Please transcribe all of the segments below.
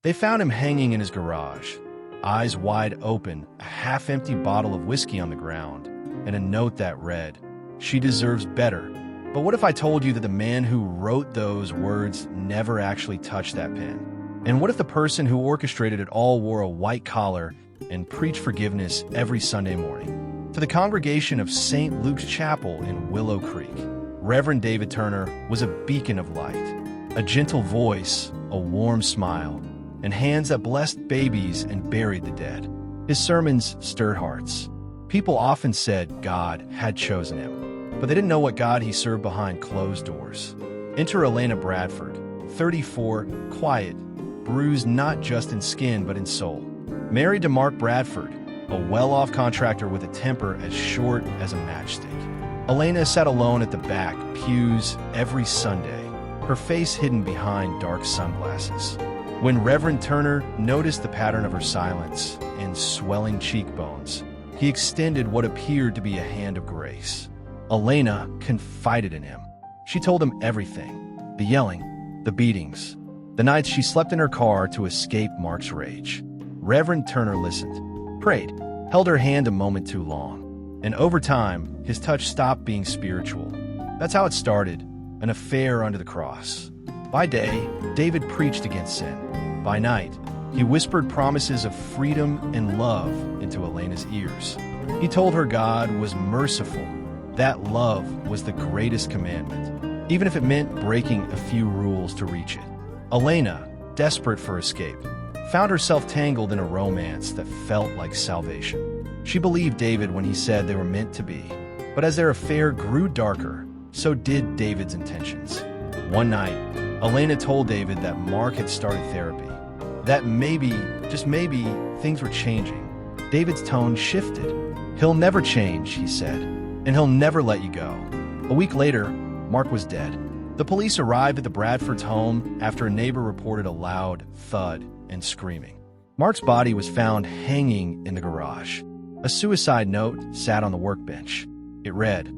They found him hanging in his garage, eyes wide open, a half-empty bottle of whiskey on the ground, and a note that read, "She deserves better." But what if I told you that the man who wrote those words never actually touched that pen? And what if the person who orchestrated it all wore a white collar and preached forgiveness every Sunday morning? To the congregation of St. Luke's Chapel in Willow Creek, Reverend David Turner was a beacon of light, a gentle voice, a warm smile, and hands that blessed babies and buried the dead. His sermons stirred hearts. People often said God had chosen him, but they didn't know what God he served behind closed doors. Enter Elena Bradford, 34, quiet, bruised not just in skin but in soul. Married to Mark Bradford, a well-off contractor with a temper as short as a matchstick. Elena sat alone at the back pews every Sunday, her face hidden behind dark sunglasses. When Reverend Turner noticed the pattern of her silence and swelling cheekbones, he extended what appeared to be a hand of grace. Elena confided in him. She told him everything: the yelling, the beatings, the nights she slept in her car to escape Mark's rage. Reverend Turner listened, prayed, held her hand a moment too long, and over time, his touch stopped being spiritual. That's how it started, an affair under the cross. By day, David preached against sin. By night, he whispered promises of freedom and love into Elena's ears. He told her God was merciful, that love was the greatest commandment, even if it meant breaking a few rules to reach it. Elena, desperate for escape, found herself tangled in a romance that felt like salvation. She believed David when he said they were meant to be, but as their affair grew darker, so did David's intentions. One night, Elena told David that Mark had started therapy, that maybe, just maybe, things were changing. David's tone shifted. "He'll never change," he said, "and he'll never let you go." A week later, Mark was dead. The police arrived at the Bradford's home after a neighbor reported a loud thud and screaming. Mark's body was found hanging in the garage. A suicide note sat on the workbench. It read,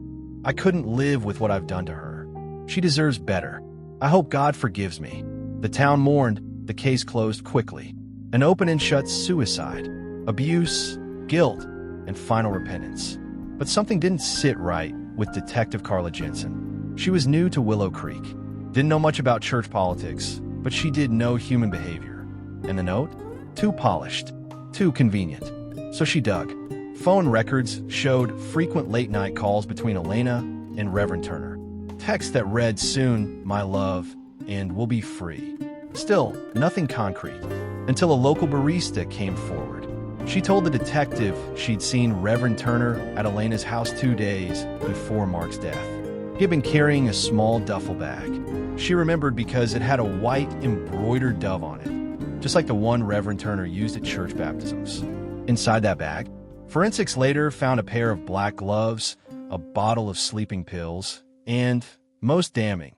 "I couldn't live with what I've done to her. She deserves better. I hope God forgives me." The town mourned. The case closed quickly. An open and shut suicide, abuse, guilt, and final repentance. But something didn't sit right with Detective Carla Jensen. She was new to Willow Creek, didn't know much about church politics, but she did know human behavior. And the note? Too polished, too convenient. So she dug. Phone records showed frequent late-night calls between Elena and Reverend Turner. Texts that read, "Soon, my love, and we'll be free." Still, nothing concrete, until a local barista came forward. She told the detective she'd seen Reverend Turner at Elena's house 2 days before Mark's death. He had been carrying a small duffel bag. She remembered because it had a white embroidered dove on it, just like the one Reverend Turner used at church baptisms. Inside that bag, forensics later found a pair of black gloves, a bottle of sleeping pills, and, most damning,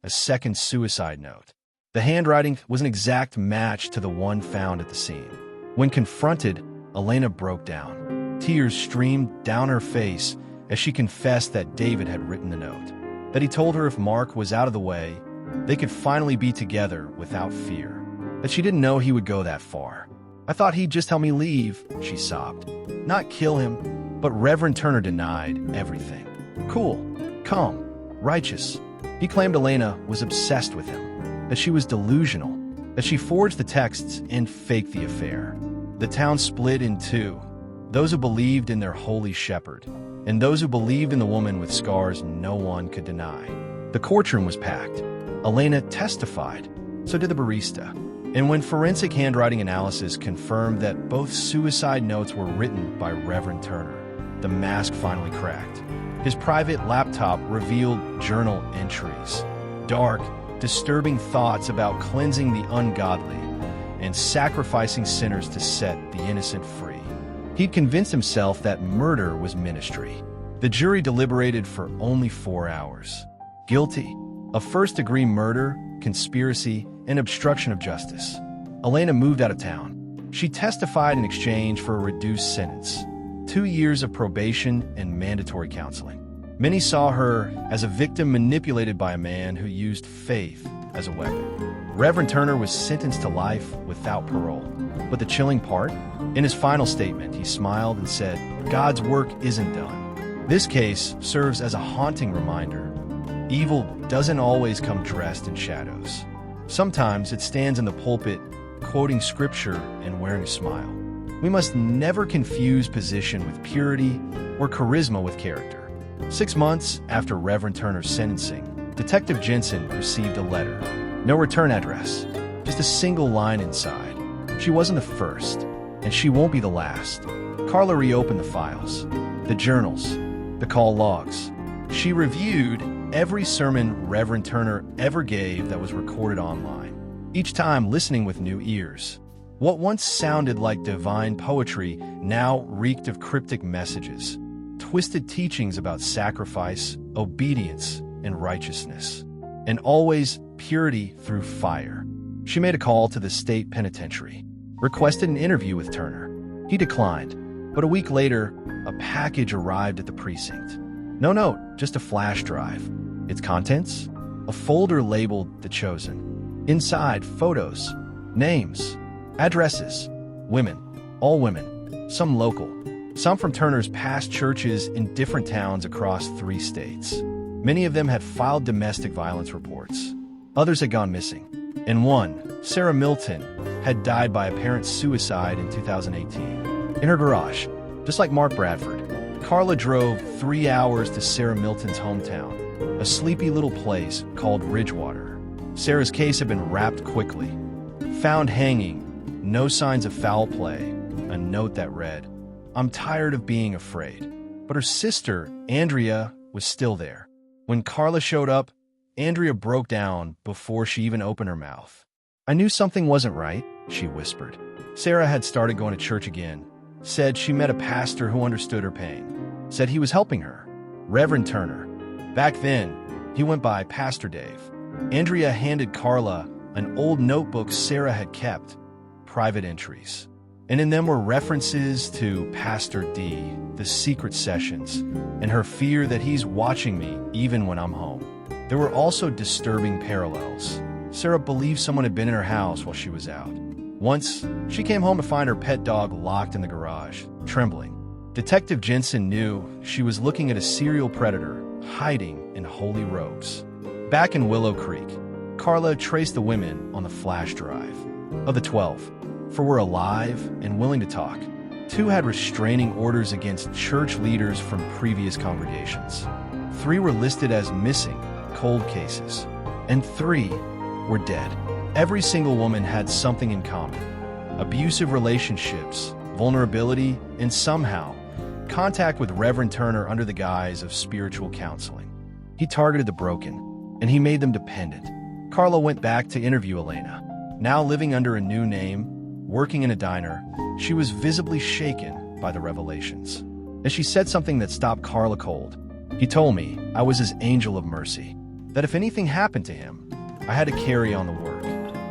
a second suicide note. The handwriting was an exact match to the one found at the scene. When confronted, Elena broke down. Tears streamed down her face as she confessed that David had written the note, that he told her if Mark was out of the way, they could finally be together without fear, that she didn't know he would go that far. "I thought he'd just help me leave," she sobbed. "Not kill him." But Reverend Turner denied everything. Cool, calm, righteous. He claimed Elena was obsessed with him, that she was delusional, that she forged the texts and faked the affair. The town split in two, those who believed in their holy shepherd, and those who believed in the woman with scars no one could deny. The courtroom was packed. Elena testified, so did the barista. And when forensic handwriting analysis confirmed that both suicide notes were written by Reverend Turner, the mask finally cracked. His private laptop revealed journal entries, dark, disturbing thoughts about cleansing the ungodly and sacrificing sinners to set the innocent free. He'd convinced himself that murder was ministry. The jury deliberated for only 4 hours. Guilty of first-degree murder, conspiracy, and obstruction of justice. Elena moved out of town. She testified in exchange for a reduced sentence, 2 years of probation and mandatory counseling. Many saw her as a victim manipulated by a man who used faith as a weapon. Reverend Turner was sentenced to life without parole. But the chilling part? In his final statement, he smiled and said, "God's work isn't done." This case serves as a haunting reminder. Evil doesn't always come dressed in shadows. Sometimes it stands in the pulpit, quoting scripture and wearing a smile. We must never confuse position with purity or charisma with character. 6 months after Reverend Turner's sentencing, Detective Jensen received a letter. No return address, just a single line inside. She wasn't the first, and she won't be the last. Carla reopened the files, the journals, the call logs. She reviewed every sermon Reverend Turner ever gave that was recorded online, each time listening with new ears. What once sounded like divine poetry now reeked of cryptic messages, twisted teachings about sacrifice, obedience, and righteousness, and always purity through fire. She made a call to the state penitentiary, requested an interview with Turner. He declined, but a week later, a package arrived at the precinct. No note, just a flash drive. Its contents? A folder labeled The Chosen. Inside, photos, names, addresses, women, all women, some local, some from Turner's past churches in different towns across 3 states. Many of them had filed domestic violence reports. Others had gone missing. And one, Sarah Milton, had died by apparent suicide in 2018. In her garage, just like Mark Bradford, Carla drove 3 hours to Sarah Milton's hometown, a sleepy little place called Ridgewater. Sarah's case had been wrapped quickly. Found hanging, no signs of foul play, a note that read, "I'm tired of being afraid." But her sister, Andrea, was still there. When Carla showed up, Andrea broke down before she even opened her mouth. "I knew something wasn't right," she whispered. Sarah had started going to church again, said she met a pastor who understood her pain, said he was helping her. Reverend Turner. Back then, he went by Pastor Dave. Andrea handed Carla an old notebook Sarah had kept, private entries. And in them were references to Pastor D, the secret sessions, and her fear that he's watching me even when I'm home. There were also disturbing parallels. Sarah believed someone had been in her house while she was out. Once, she came home to find her pet dog locked in the garage, trembling. Detective Jensen knew she was looking at a serial predator hiding in holy robes. Back in Willow Creek, Carla traced the women on the flash drive. Of the 12, 4 were alive and willing to talk. 2 had restraining orders against church leaders from previous congregations. 3 were listed as missing, cold cases. And 3 were dead. Every single woman had something in common: abusive relationships, vulnerability, and somehow, contact with Reverend Turner under the guise of spiritual counseling. He targeted the broken, and he made them dependent. Carla went back to interview Elena. Now living under a new name, working in a diner, she was visibly shaken by the revelations. And she said something that stopped Carla cold. "He told me I was his angel of mercy, that if anything happened to him, I had to carry on the work."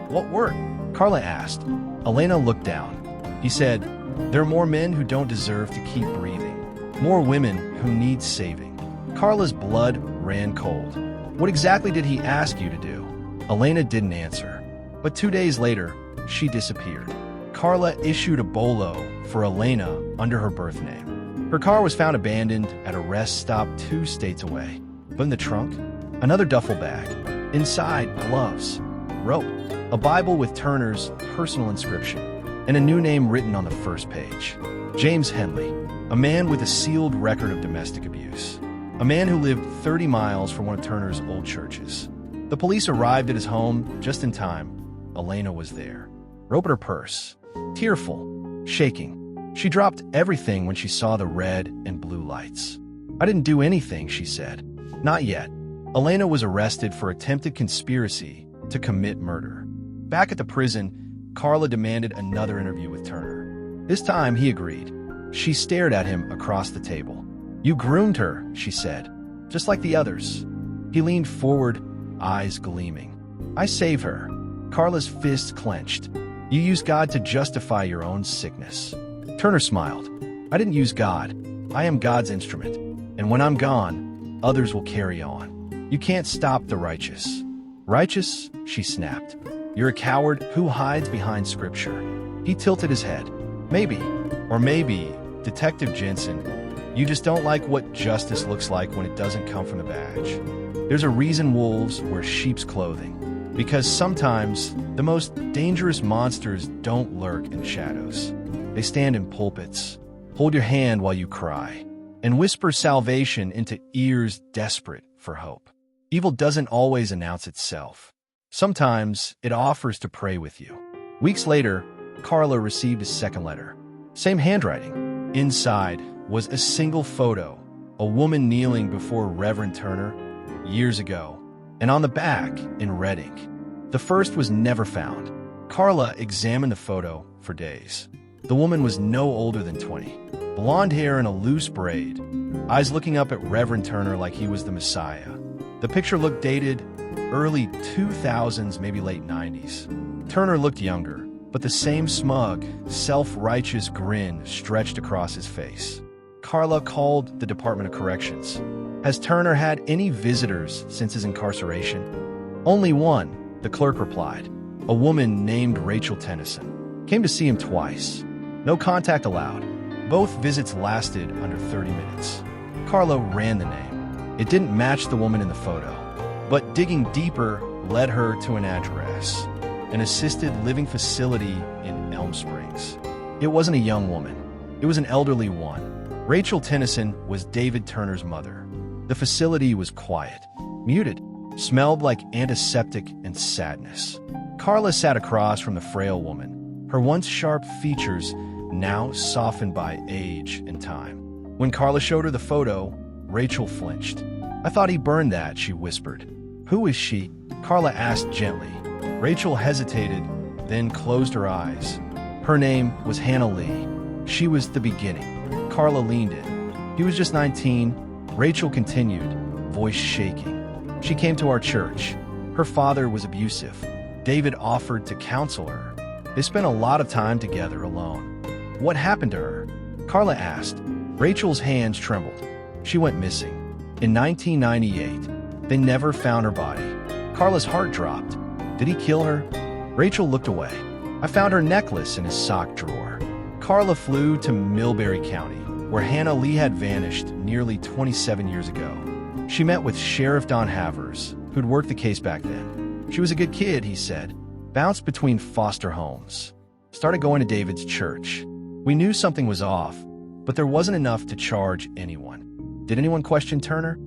"What work?" Carla asked. Elena looked down. He said, "There are more men who don't deserve to keep breathing, more women who need saving." Carla's blood ran cold. "What exactly did he ask you to do?" Elena didn't answer. But 2 days later, she disappeared. Carla issued a bolo for Elena under her birth name. Her car was found abandoned at a rest stop 2 states away. But in the trunk, another duffel bag. Inside, gloves, rope, a Bible with Turner's personal inscription, and a new name written on the first page. James Henley, a man with a sealed record of domestic abuse. A man who lived 30 miles from one of Turner's old churches. The police arrived at his home just in time. Elena was there. Opened her purse, tearful, shaking. She dropped everything when she saw the red and blue lights. "I didn't do anything," she said. Not yet. Elena was arrested for attempted conspiracy to commit murder. Back at the prison, Carla demanded another interview with Turner. This time, he agreed. She stared at him across the table. "You groomed her," she said, "just like the others." He leaned forward, eyes gleaming. "I saved her." Carla's fists clenched. "You used God to justify your own sickness." Turner smiled. "I didn't use God. I am God's instrument. And when I'm gone, others will carry on. You can't stop the righteous." "Righteous?" she snapped. You're a coward who hides behind scripture. He tilted his head. Maybe, or maybe, Detective Jensen, you just don't like what justice looks like when it doesn't come from the badge. There's a reason wolves wear sheep's clothing. Because sometimes the most dangerous monsters don't lurk in shadows. They stand in pulpits, hold your hand while you cry, and whisper salvation into ears desperate for hope. Evil doesn't always announce itself. Sometimes it offers to pray with you. Weeks later, Carla received a second letter. Same handwriting. Inside was a single photo, a woman kneeling before Reverend Turner years ago, and on the back, in red ink. The first was never found. Carla examined the photo for days. The woman was no older than 20. Blonde hair in a loose braid, eyes looking up at Reverend Turner like he was the Messiah. The picture looked dated early 2000s, maybe late 90s. Turner looked younger, but the same smug, self-righteous grin stretched across his face. Carla called the Department of Corrections. Has Turner had any visitors since his incarceration? Only one, the clerk replied. A woman named Rachel Tennyson. Came to see him twice. No contact allowed. Both visits lasted under 30 minutes. Carla ran the name. It didn't match the woman in the photo, but digging deeper led her to an address, an assisted living facility in Elm Springs. It wasn't a young woman. It was an elderly one. Rachel Tennyson was David Turner's mother. The facility was quiet, muted, smelled like antiseptic and sadness. Carla sat across from the frail woman, her once sharp features now softened by age and time. When Carla showed her the photo, Rachel flinched. I thought he burned that, she whispered. Who is she? Carla asked gently. Rachel hesitated, then closed her eyes. Her name was Hannah Lee. She was the beginning. Carla leaned in. He was just 19. Rachel continued, voice shaking. She came to our church. Her father was abusive. David offered to counsel her. They spent a lot of time together alone. What happened to her? Carla asked. Rachel's hands trembled. She went missing. In 1998, they never found her body. Carla's heart dropped. Did he kill her? Rachel looked away. I found her necklace in his sock drawer. Carla flew to Millbury County, where Hannah Lee had vanished nearly 27 years ago. She met with Sheriff Don Havers, who'd worked the case back then. She was a good kid, he said. Bounced between foster homes. Started going to David's church. We knew something was off, but there wasn't enough to charge anyone. Did anyone question Turner?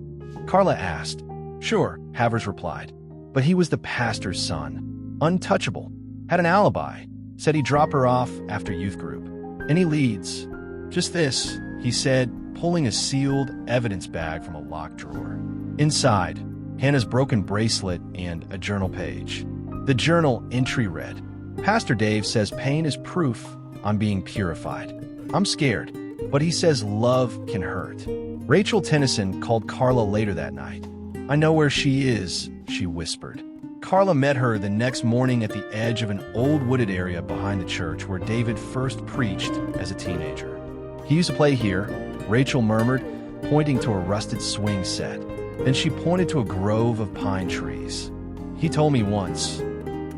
Carla asked. Sure, Havers replied. But he was the pastor's son. Untouchable. Had an alibi. Said he'd drop her off after youth group. Any leads? Just this, he said, pulling a sealed evidence bag from a locked drawer. Inside, Hannah's broken bracelet and a journal page. The journal entry read, Pastor Dave says pain is proof I'm being purified. I'm scared, but he says love can hurt. Rachel Tennyson called Carla later that night. I know where she is, she whispered. Carla met her the next morning at the edge of an old wooded area behind the church where David first preached as a teenager. He used to play here, Rachel murmured, pointing to a rusted swing set. Then she pointed to a grove of pine trees. He told me once,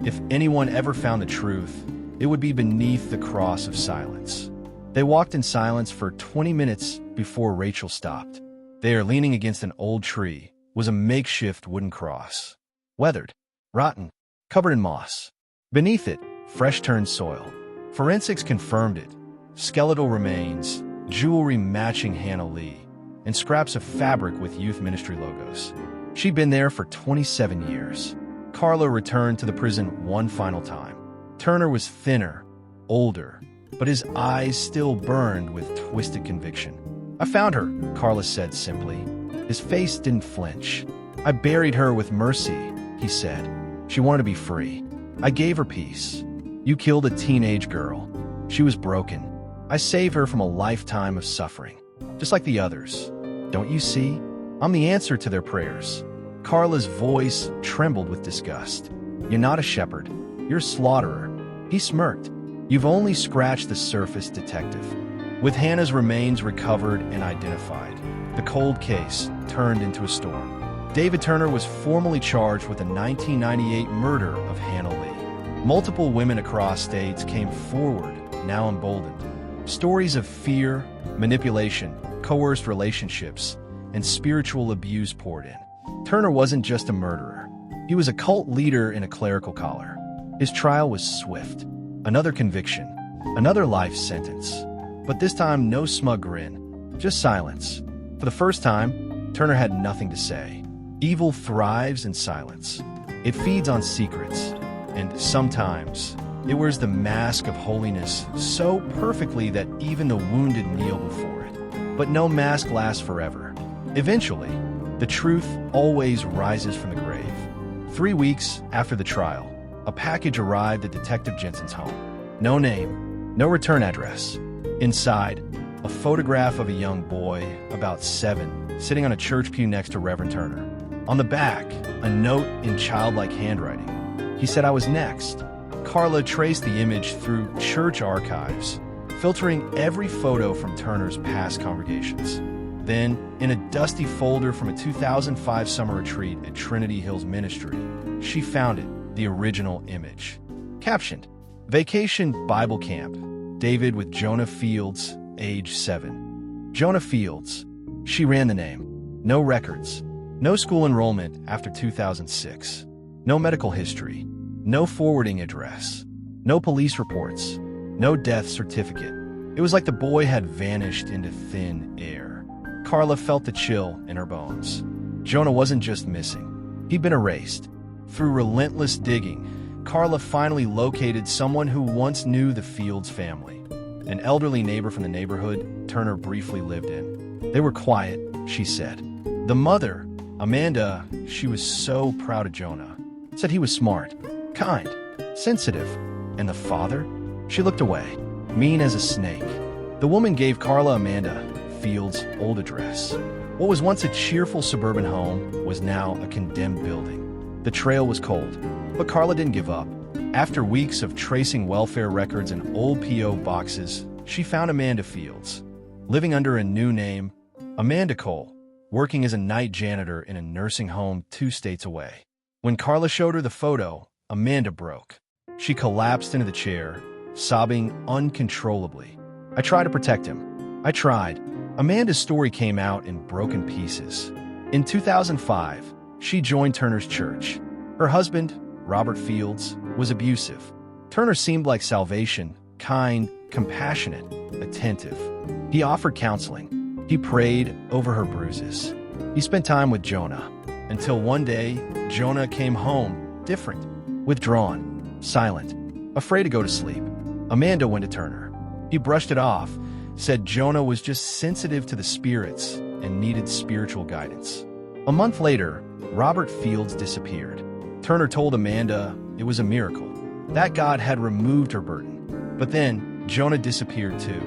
if anyone ever found the truth, it would be beneath the cross of silence. They walked in silence for 20 minutes before Rachel stopped. There, leaning against an old tree, was a makeshift wooden cross. Weathered, rotten, covered in moss. Beneath it, fresh-turned soil. Forensics confirmed it. Skeletal remains, jewelry matching Hannah Lee, and scraps of fabric with youth ministry logos. She'd been there for 27 years. Carla returned to the prison one final time. Turner was thinner, older, but his eyes still burned with twisted conviction. I found her, Carla said simply. His face didn't flinch. I buried her with mercy, he said. She wanted to be free. I gave her peace. You killed a teenage girl. She was broken. I saved her from a lifetime of suffering, just like the others. Don't you see? I'm the answer to their prayers. Carla's voice trembled with disgust. You're not a shepherd. You're a slaughterer. He smirked. You've only scratched the surface, detective. With Hannah's remains recovered and identified, the cold case turned into a storm. David Turner was formally charged with the 1998 murder of Hannah Lee. Multiple women across states came forward, now emboldened. Stories of fear, manipulation, coerced relationships, and spiritual abuse poured in. Turner wasn't just a murderer. He was a cult leader in a clerical collar. His trial was swift. Another conviction, another life sentence. But this time, no smug grin, just silence. For the first time, Turner had nothing to say. Evil thrives in silence. It feeds on secrets, and sometimes it wears the mask of holiness so perfectly that even the wounded kneel before it. But no mask lasts forever. Eventually, the truth always rises from the grave. 3 weeks after the trial, a package arrived at Detective Jensen's home. No name, no return address. Inside, a photograph of a young boy, about 7, sitting on a church pew next to Reverend Turner. On the back, a note in childlike handwriting. He said, "I was next." Carla traced the image through church archives, filtering every photo from Turner's past congregations. Then, in a dusty folder from a 2005 summer retreat at Trinity Hills Ministry, she found it, the original image. Captioned, "Vacation Bible Camp, David with Jonah Fields, age 7. Jonah Fields. She ran the name. No records. No school enrollment after 2006. No medical history. No forwarding address. No police reports. No death certificate. It was like the boy had vanished into thin air. Carla felt the chill in her bones. Jonah wasn't just missing. He'd been erased. Through relentless digging, Carla finally located someone who once knew the Fields family. An elderly neighbor from the neighborhood Turner briefly lived in. They were quiet, she said. The mother, Amanda, she was so proud of Jonah, said he was smart, kind, sensitive. And the father? She looked away, mean as a snake. The woman gave Carla Amanda Fields' old address. What was once a cheerful suburban home was now a condemned building. The trail was cold, but Carla didn't give up. After weeks of tracing welfare records and old P.O. boxes, she found Amanda Fields, living under a new name, Amanda Cole, working as a night janitor in a nursing home 2 states away. When Carla showed her the photo, Amanda broke. She collapsed into the chair, sobbing uncontrollably. "I tried to protect him. I tried." Amanda's story came out in broken pieces. In 2005, she joined Turner's church. Her husband, Robert Fields, was abusive. Turner seemed like salvation, kind, compassionate, attentive. He offered counseling. He prayed over her bruises. He spent time with Jonah, until one day, Jonah came home different, withdrawn, silent, afraid to go to sleep. Amanda went to Turner. He brushed it off, said Jonah was just sensitive to the spirits and needed spiritual guidance. A month later, Robert Fields disappeared. Turner told Amanda it was a miracle, that God had removed her burden. But then, Jonah disappeared too.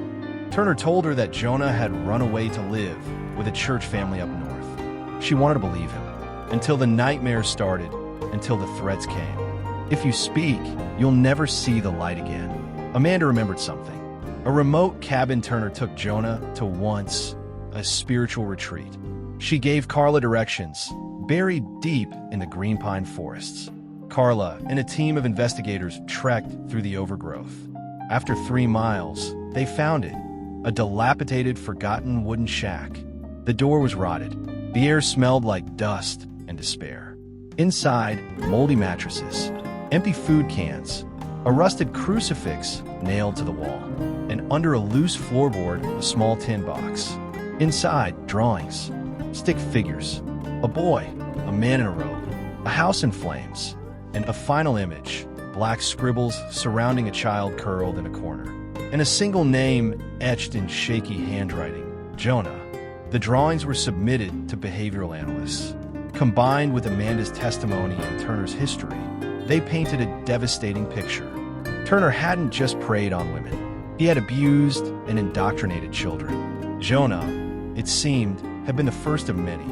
Turner told her that Jonah had run away to live with a church family up north. She wanted to believe him, until the nightmares started, until the threats came. "If you speak, you'll never see the light again." Amanda remembered something. A remote cabin Turner took Jonah to once, a spiritual retreat. She gave Carla directions, buried deep in the green pine forests. Carla and a team of investigators trekked through the overgrowth. After 3 miles, they found it, a dilapidated, forgotten wooden shack. The door was rotted. The air smelled like dust and despair. Inside, moldy mattresses, empty food cans, a rusted crucifix nailed to the wall, and under a loose floorboard, a small tin box. Inside, drawings, stick figures, a boy, a man in a robe, a house in flames, and a final image, black scribbles surrounding a child curled in a corner, and a single name etched in shaky handwriting, Jonah. The drawings were submitted to behavioral analysts. Combined with Amanda's testimony and Turner's history, they painted a devastating picture. Turner hadn't just preyed on women. He had abused and indoctrinated children. Jonah, it seemed, had been the first of many.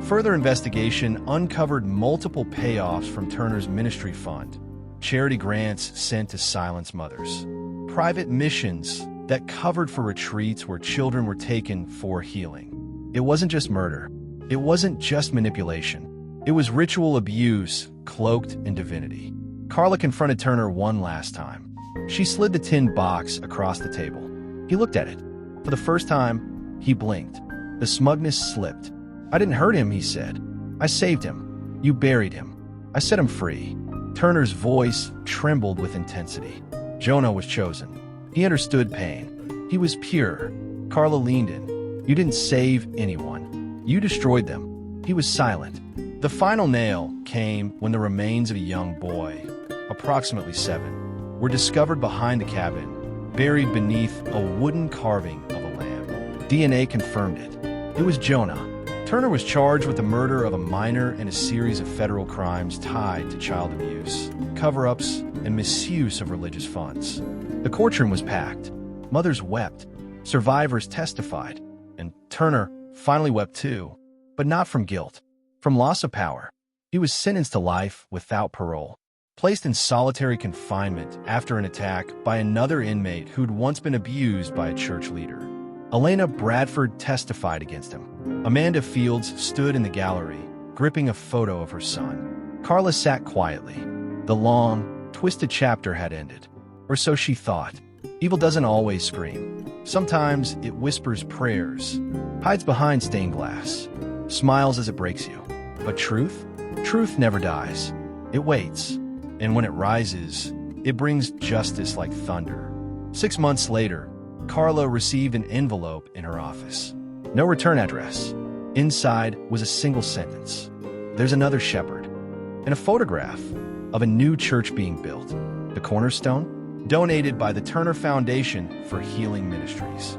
Further investigation uncovered multiple payoffs from Turner's ministry fund, charity grants sent to silenced mothers, private missions that covered for retreats where children were taken for healing. It wasn't just murder. It wasn't just manipulation. It was ritual abuse cloaked in divinity. Carla confronted Turner one last time. She slid the tin box across the table. He looked at it. For the first time, he blinked. The smugness slipped. "I didn't hurt him," he said. "I saved him. You buried him. I set him free." Turner's voice trembled with intensity. Jonah was chosen. He understood pain. He was pure. Carla leaned in. "You didn't save anyone. You destroyed them." He was silent. The final nail came when the remains of a young boy, approximately 7, were discovered behind the cabin, buried beneath a wooden carving of a lamb. DNA confirmed it. It was Jonah. Turner was charged with the murder of a minor and a series of federal crimes tied to child abuse, cover-ups, and misuse of religious funds. The courtroom was packed. Mothers wept. Survivors testified. And Turner finally wept too, but not from guilt, from loss of power. He was sentenced to life without parole, placed in solitary confinement after an attack by another inmate who'd once been abused by a church leader. Elena Bradford testified against him. Amanda Fields stood in the gallery, gripping a photo of her son. Carla sat quietly. The long, twisted chapter had ended. Or so she thought. Evil doesn't always scream. Sometimes it whispers prayers, hides behind stained glass, smiles as it breaks you. But truth? Truth never dies. It waits. And when it rises, it brings justice like thunder. 6 months later, Carla received an envelope in her office. No return address. Inside was a single sentence. "There's another shepherd." And a photograph of a new church being built. The cornerstone? Donated by the Turner Foundation for Healing Ministries.